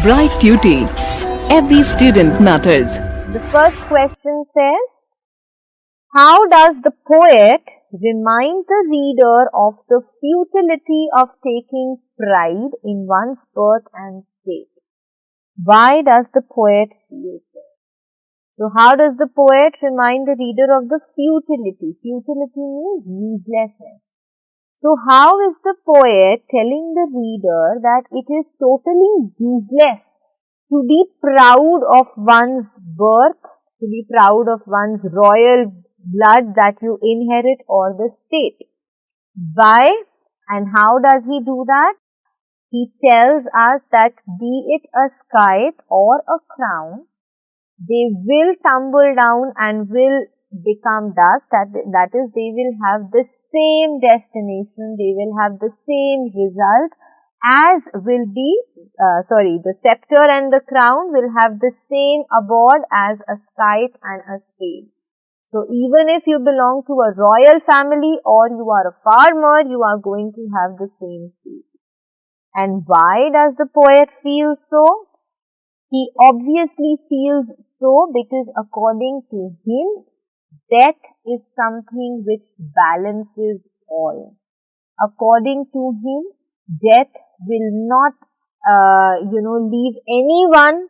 Bright Tuty. Every student matters. The first question says, how does the poet remind the reader of the futility of taking pride in one's birth and state? Why does the poet feel so? So how does the poet remind the reader of the futility? Futility means uselessness. So how is the poet telling the reader that it is totally useless to be proud of one's birth, to be proud of one's royal blood that you inherit or the state? Why and how does he do that? He tells us that be it a scythe or a crown, they will tumble down and will become dust. That is, they will have the same destination, they will have the same result as will be, the scepter and the crown will have the same abode as a scythe and a spade. So even if you belong to a royal family or you are a farmer, you are going to have the same fate. And why does the poet feel so? He obviously feels so because according to him, death is something which balances all. According to him, death will not, leave anyone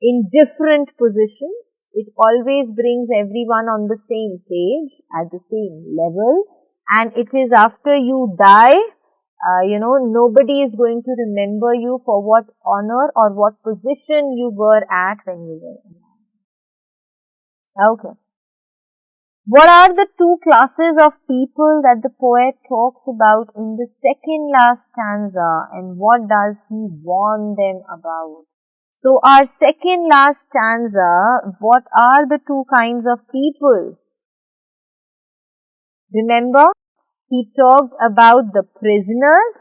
in different positions. It always brings everyone on the same page, at the same level. And it is after you die, nobody is going to remember you for what honor or what position you were at when you were alive. Okay. What are the two classes of people that the poet talks about in the second last stanza, and what does he warn them about? So our second last stanza, what are the two kinds of people? Remember, he talked about the prisoners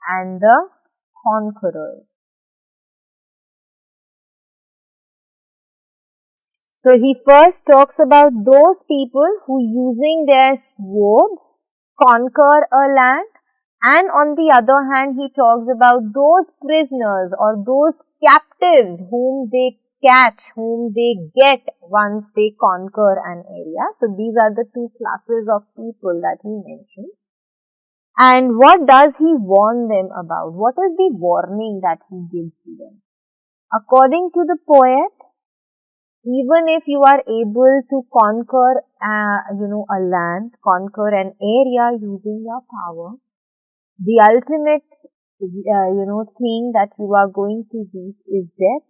and the conquerors. So he first talks about those people who using their swords conquer a land, and on the other hand he talks about those prisoners or those captives whom they catch, whom they get once they conquer an area. So these are the two classes of people that he mentioned. And what does he warn them about? What is the warning that he gives to them? According to the poet, even if you are able to conquer, a land, conquer an area using your power, the ultimate, thing that you are going to reach is death.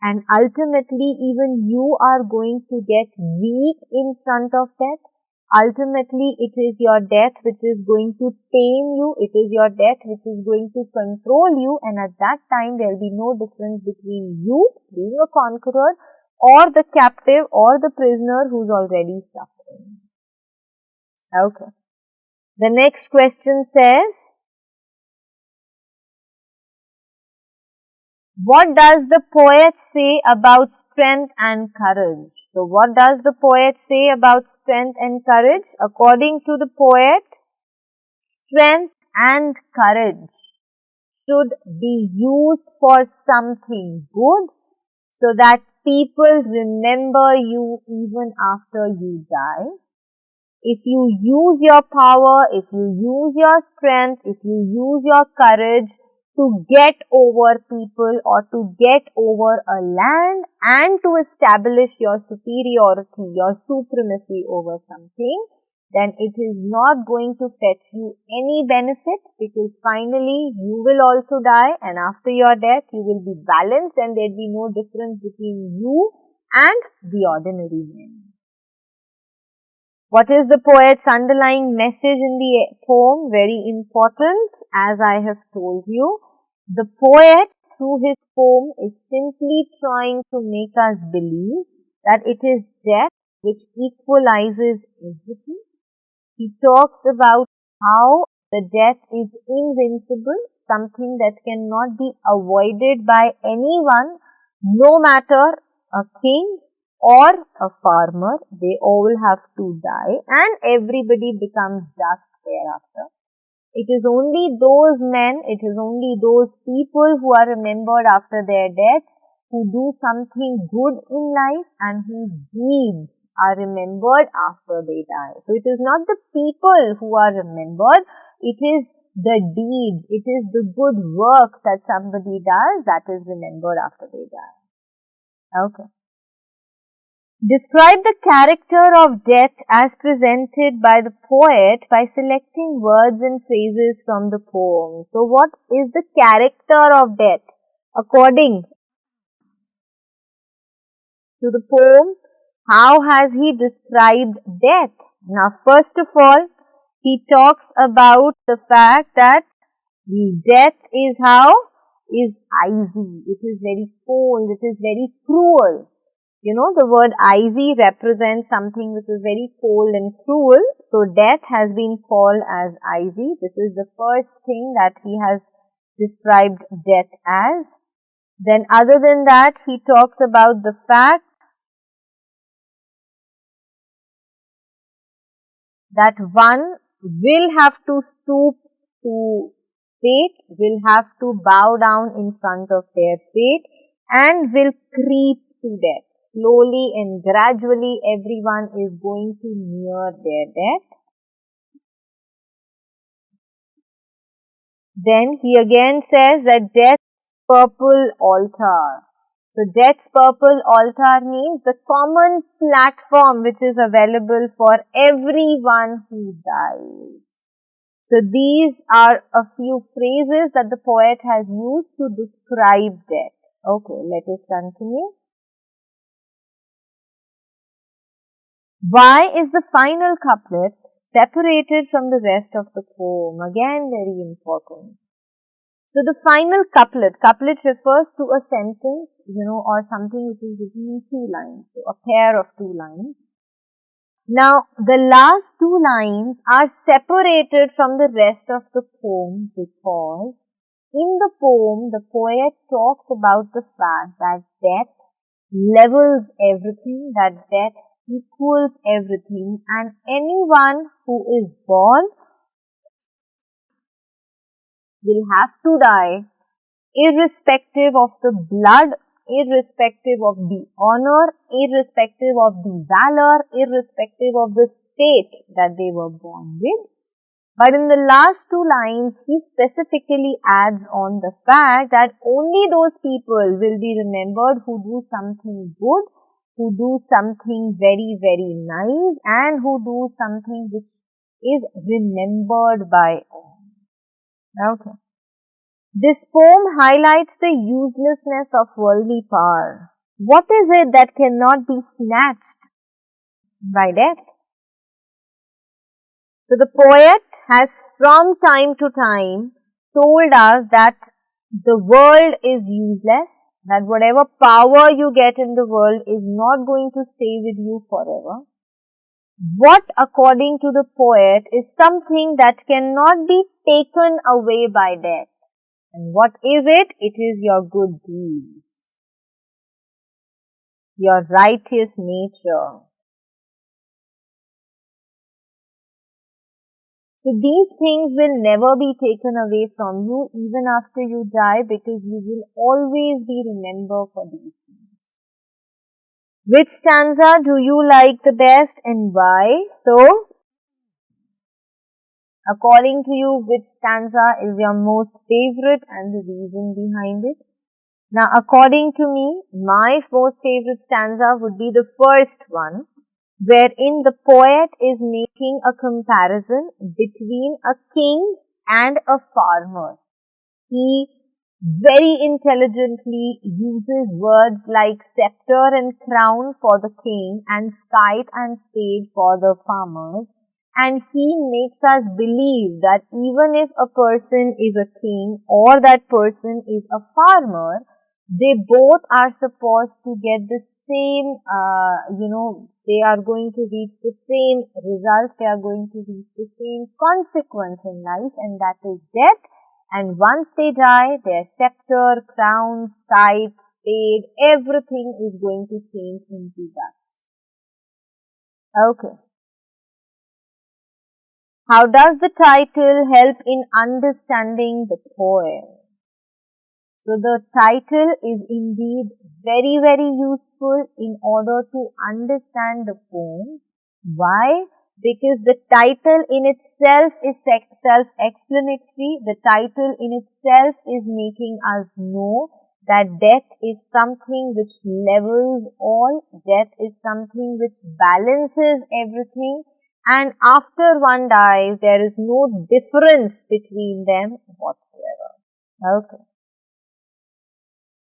And ultimately, even you are going to get weak in front of death. Ultimately, it is your death which is going to tame you. It is your death which is going to control you. And at that time, there will be no difference between you being a conqueror or the captive or the prisoner who's already suffering. Okay. The next question says, what does the poet say about strength and courage? So what does the poet say about strength and courage? According to the poet, strength and courage should be used for something good so that people remember you even after you die. If you use your power, if you use your strength, if you use your courage to get over people or to get over a land and to establish your superiority, your supremacy over something, then it is not going to fetch you any benefit, because finally you will also die, and after your death you will be balanced and there will be no difference between you and the ordinary man. What is the poet's underlying message in the poem? Very important, as I have told you. The poet, through his poem, is simply trying to make us believe that it is death which equalizes everything. He talks about how the death is invincible, something that cannot be avoided by anyone, no matter a king or a farmer. They all have to die and everybody becomes dust thereafter. It is only those men, it is only those people who are remembered after their death, who do something good in life and whose deeds are remembered after they die. So it is not the people who are remembered, it is the deeds, it is the good work that somebody does that is remembered after they die. Okay. Describe the character of death as presented by the poet by selecting words and phrases from the poem. So what is the character of death according to the poem? How has he described death? Now, first of all, he talks about the fact that death is icy. It is very cold. It is very cruel. You know, the word icy represents something which is very cold and cruel. So, death has been called as icy. This is the first thing that he has described death as. Then, other than that, he talks about the fact that one will have to stoop to fate, will have to bow down in front of their fate, and will creep to death. Slowly and gradually everyone is going to near their death. Then he again says that death's purple altar. So death's purple altar means the common platform which is available for everyone who dies. So these are a few phrases that the poet has used to describe death. Okay, let us continue. Why is the final couplet separated from the rest of the poem? Again, very important. So the final couplet refers to a sentence, or something which is written in 2 lines, so a pair of 2 lines. Now, the last 2 lines are separated from the rest of the poem because in the poem, the poet talks about the fact that death levels everything, that death equals everything, and anyone who is born will have to die, irrespective of the blood, irrespective of the honor, irrespective of the valor, irrespective of the state that they were born with. But in the last 2 lines, he specifically adds on the fact that only those people will be remembered who do something good, who do something very, very nice, and who do something which is remembered by all. Okay. This poem highlights the uselessness of worldly power. What is it that cannot be snatched by death? So the poet has from time to time told us that the world is useless, that whatever power you get in the world is not going to stay with you forever. What, according to the poet, is something that cannot be taken away by death. And what is it? It is your good deeds, your righteous nature. So these things will never be taken away from you even after you die, because you will always be remembered for these things. Which stanza do you like the best and why? So, according to you, which stanza is your most favorite and the reason behind it? Now, according to me, my most favorite stanza would be the first one, wherein the poet is making a comparison between a king and a farmer. He very intelligently uses words like scepter and crown for the king and scythe and spade for the farmers, and he makes us believe that even if a person is a king or that person is a farmer, they both are supposed to get the same, they are going to reach the same result, they are going to reach the same consequence in life, and that is death. And once they die, their scepter, crown, scythe, spade, everything is going to change into dust. Okay. How does the title help in understanding the poem? So the title is indeed very, very useful in order to understand the poem. Why? Because the title in itself is self-explanatory. The title in itself is making us know that death is something which levels all. Death is something which balances everything. And after one dies, there is no difference between them whatsoever. Okay.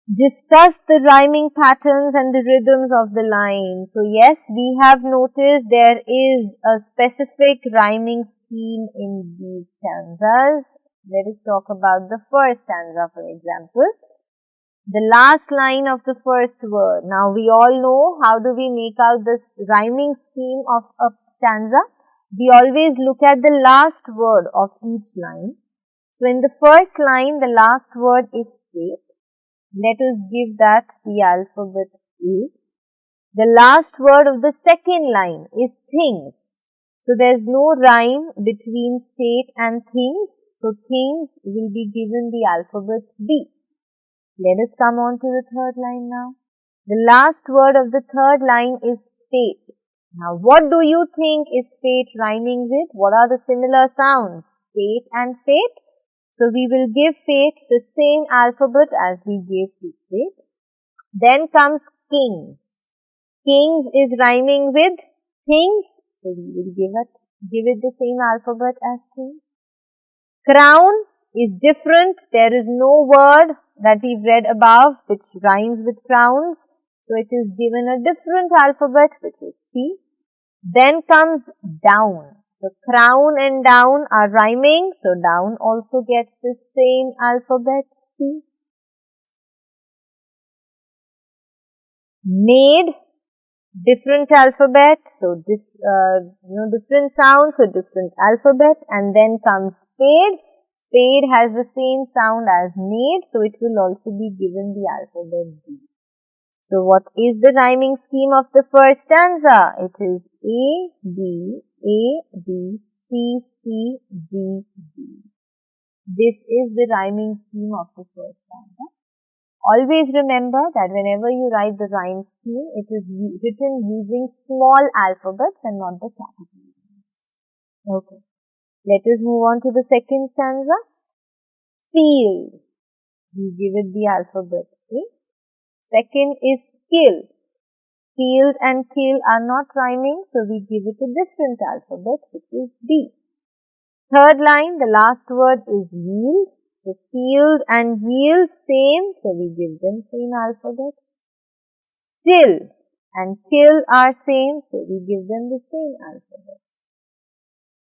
Discuss the rhyming patterns and the rhythms of the line. So yes, we have noticed there is a specific rhyming scheme in these stanzas. Let us talk about the first stanza, for example. The last line of the first word. Now we all know how do we make out this rhyming scheme of a stanza. We always look at the last word of each line. So in the first line, the last word is fate. Let us give that the alphabet A. The last word of the second line is things. So there is no rhyme between state and things. So things will be given the alphabet B. Let us come on to the third line now. The last word of the third line is fate. Now what do you think is fate rhyming with? What are the similar sounds? Fate and fate. So we will give fate the same alphabet as we gave to state. Then comes kings. Kings is rhyming with things. So we will give it the same alphabet as things. Crown is different. There is no word that we've read above which rhymes with crowns. So it is given a different alphabet which is C. Then comes down. So crown and down are rhyming. So down also gets the same alphabet C. Made, different alphabet. So different sounds, so different alphabet. And then comes spade. Spade has the same sound as made. So it will also be given the alphabet D. So what is the rhyming scheme of the first stanza? It is A, B, C, C, D, D. This is the rhyming scheme of the first stanza. Always remember that whenever you write the rhyme scheme, it is written using small alphabets and not the capital ones. Okay. Let us move on to the second stanza. Field. We give it the alphabet A. Second is kill. Field and kill are not rhyming, so we give it a different alphabet, which is D. Third line, the last word is yield. So field and yield same, so we give them same alphabets. Still and kill are same, so we give them the same alphabets.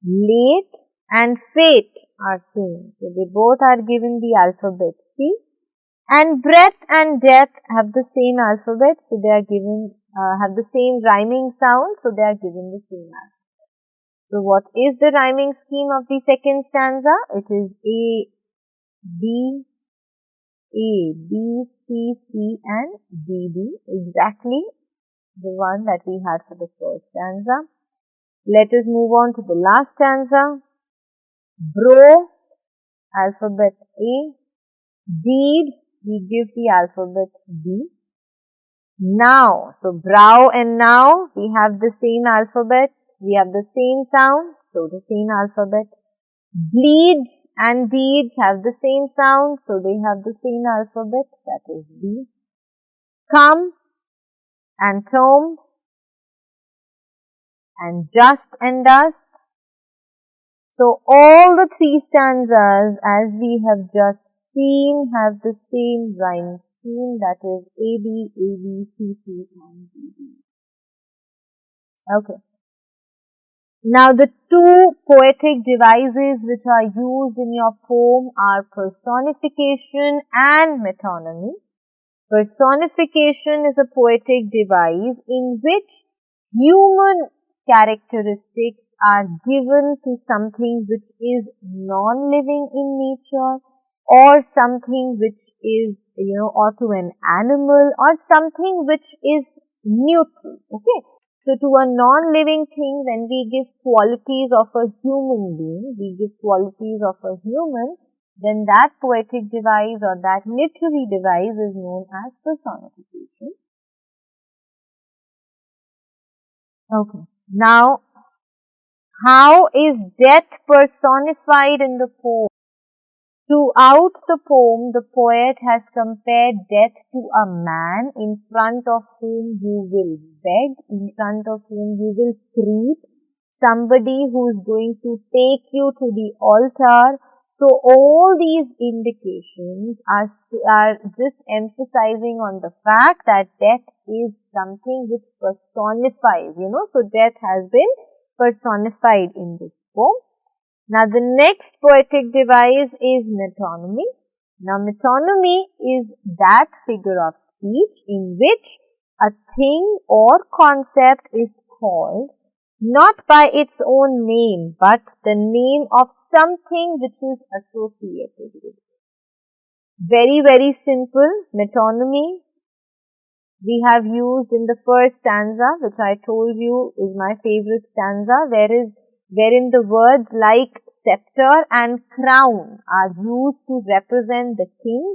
Late and fate are same, so they both are given the alphabet C. And breath and death have the same alphabet, so they are given, have the same rhyming sound, so they are given the same alphabet. So what is the rhyming scheme of the second stanza? It is A, B, C, C and D, D. Exactly the one that we had for the first stanza. Let us move on to the last stanza. Bro, alphabet A. Deed, we give the alphabet B. Now, so brow and now, we have the same alphabet, we have the same sound, so the same alphabet. Bleeds and deeds have the same sound, so they have the same alphabet, that is B. Come and tomb and just and dust. So all the three stanzas, as we have just seen, have the same rhyme scheme, that is A, B, C, C and D, D. Okay. Now the two poetic devices which are used in your poem are personification and metonymy. Personification is a poetic device in which human characteristics are given to something which is non-living in nature, or something which is, or to an animal, or something which is neutral. Okay. So to a non-living thing, when we give qualities of a human being, we give qualities of a human, then that poetic device or that literary device is known as personification. Okay. Now, how is death personified in the poem? Throughout the poem, the poet has compared death to a man in front of whom you will beg, in front of whom you will creep, somebody who is going to take you to the altar. So all these indications are just emphasizing on the fact that death is something which personifies, so death has been personified in this poem. Now the next poetic device is metonymy. Now metonymy is that figure of speech in which a thing or concept is called not by its own name but the name of something which is associated with it. Very simple. Metonymy we have used in the first stanza, which I told you is my favorite stanza, wherein the words like scepter and crown are used to represent the king,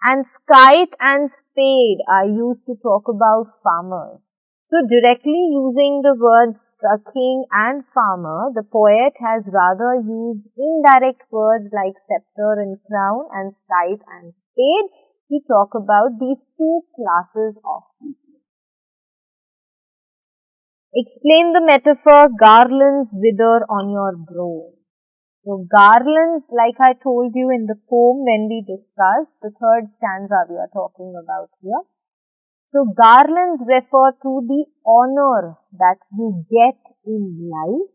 and scythe and spade are used to talk about farmers. So directly using the words king and farmer, the poet has rather used indirect words like scepter and crown and scythe and spade to talk about these two classes of people. Explain the metaphor garlands wither on your brow. So garlands, like I told you in the poem when we discussed, the third stanza we are talking about here. So garlands refer to the honor that you get in life.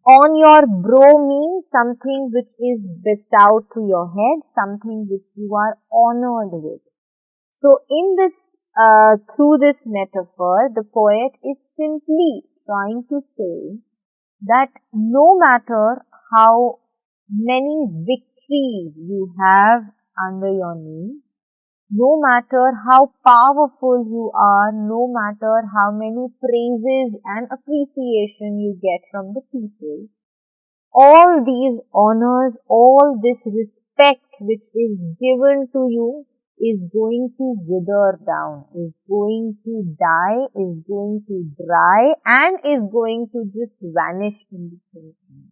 On your brow means something which is bestowed to your head, something which you are honored with. So in this, through this metaphor, the poet is simply trying to say that no matter how many victories you have under your name, no matter how powerful you are, no matter how many praises and appreciation you get from the people, all these honors, all this respect which is given to you is going to wither down, is going to die, is going to dry, and is going to just vanish in the twinkling.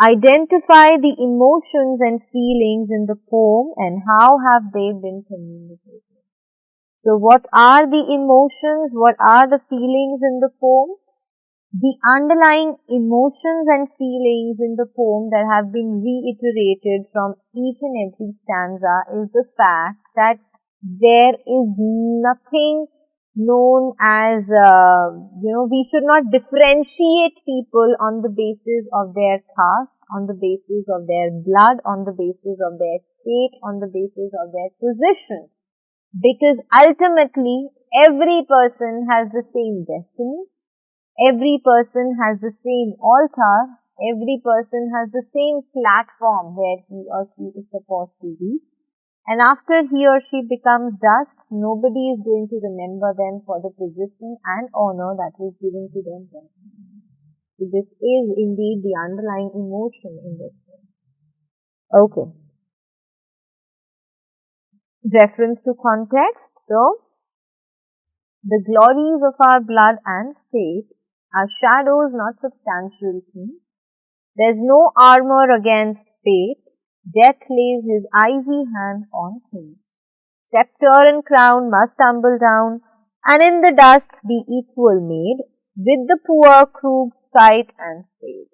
Identify the emotions and feelings in the poem and how have they been communicated. So what are the emotions, what are the feelings in the poem? The underlying emotions and feelings in the poem that have been reiterated from each and every stanza is the fact that there is nothing known as, we should not differentiate people on the basis of their caste, on the basis of their blood, on the basis of their state, on the basis of their position. Because ultimately, every person has the same destiny. Every person has the same altar, every person has the same platform where he or she is supposed to be. And after he or she becomes dust, nobody is going to remember them for the position and honor that was given to them. So this is indeed the underlying emotion in this thing. Okay. Reference to context. So, the glories of our blood and state are shadows, not substantial things. There's no armor against fate. Death lays his icy hand on things. Scepter and crown must tumble down, and in the dust be equal made with the poor krug, scythe and spade.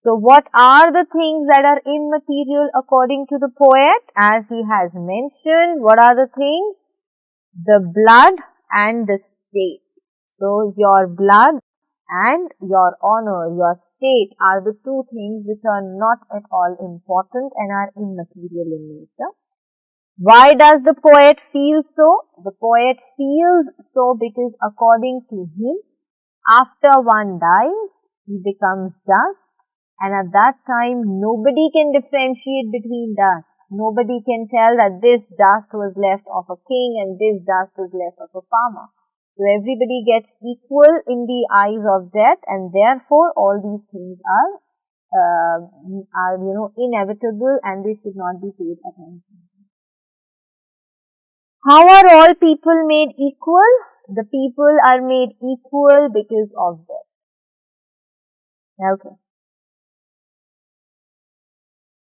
So what are the things that are immaterial according to the poet? As he has mentioned, what are the things? The blood and the state. So your blood and your honor, your state are the two things which are not at all important and are immaterial in nature. Why does the poet feel so? The poet feels so because according to him, after one dies, he becomes dust, and at that time nobody can differentiate between dust. Nobody can tell that this dust was left of a king and this dust was left of a farmer. So everybody gets equal in the eyes of death, and therefore all these things are inevitable, and they should not be paid attention. How are all people made equal? The people are made equal because of death. Okay.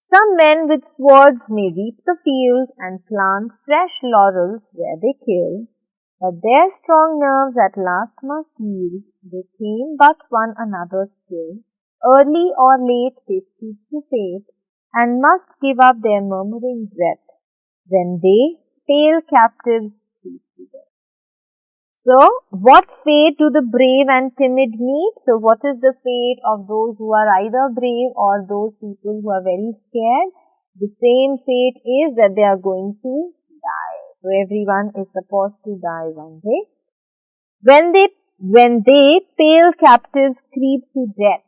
Some men with swords may reap the field and plant fresh laurels where they kill, but their strong nerves at last must yield. They tame but one another's skill. Early or late they speak to fate, and must give up their murmuring breath, when they, pale captives, speak to death. So, what fate do the brave and timid meet? So, what is the fate of those who are either brave or those people who are very scared? The same fate is that they are going to die. So, everyone is supposed to die one day. When they, pale captives, creep to death,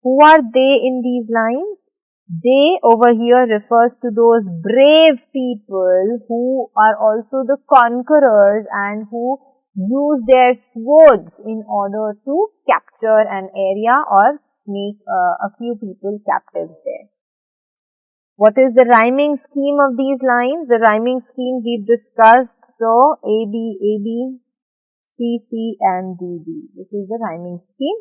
who are they in these lines? They over here refers to those brave people who are also the conquerors and who use their swords in order to capture an area or make a few people captives there. What is the rhyming scheme of these lines? The rhyming scheme we've discussed. So, A, B, C, C and D, D. This is the rhyming scheme.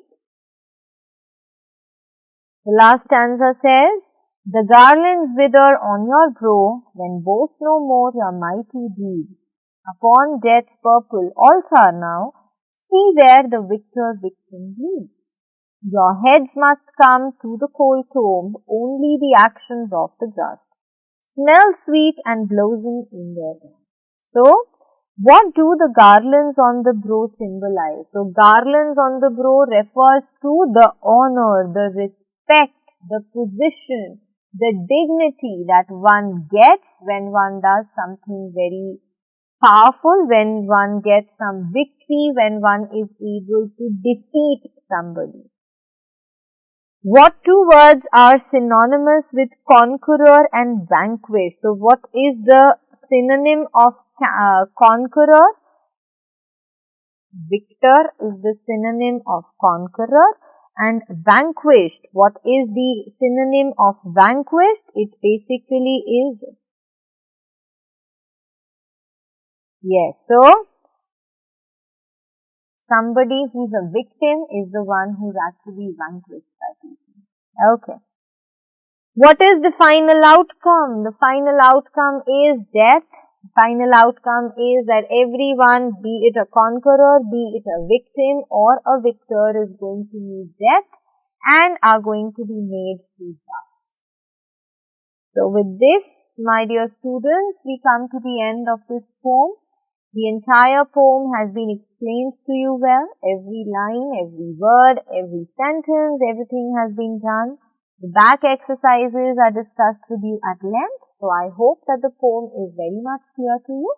The last stanza says, the garlands wither on your brow, when boast no more your mighty deeds. Upon death's purple altar now, see where the victor victim bleeds. Your heads must come to the cold tomb, only the actions of the just smell sweet and blossom in their time. So, what do the garlands on the brow symbolize? So, garlands on the brow refers to the honor, the respect, the position, the dignity that one gets when one does something very powerful, when one gets some victory, when one is able to defeat somebody. What two words are synonymous with conqueror and vanquish? So, what is the synonym of conqueror? Victor is the synonym of conqueror. And vanquished, what is the synonym of vanquished? It basically is, yes, so somebody who's a victim is the one who's actually vanquished by people. Okay. What is the final outcome? The final outcome is death. The final outcome is that everyone, be it a conqueror, be it a victim or a victor, is going to meet death and are going to be made to dust. So with this, my dear students, we come to the end of this poem. The entire poem has been explained to you well. Every line, every word, every sentence, everything has been done. The back exercises are discussed with you at length. So I hope that the poem is very much clear to you.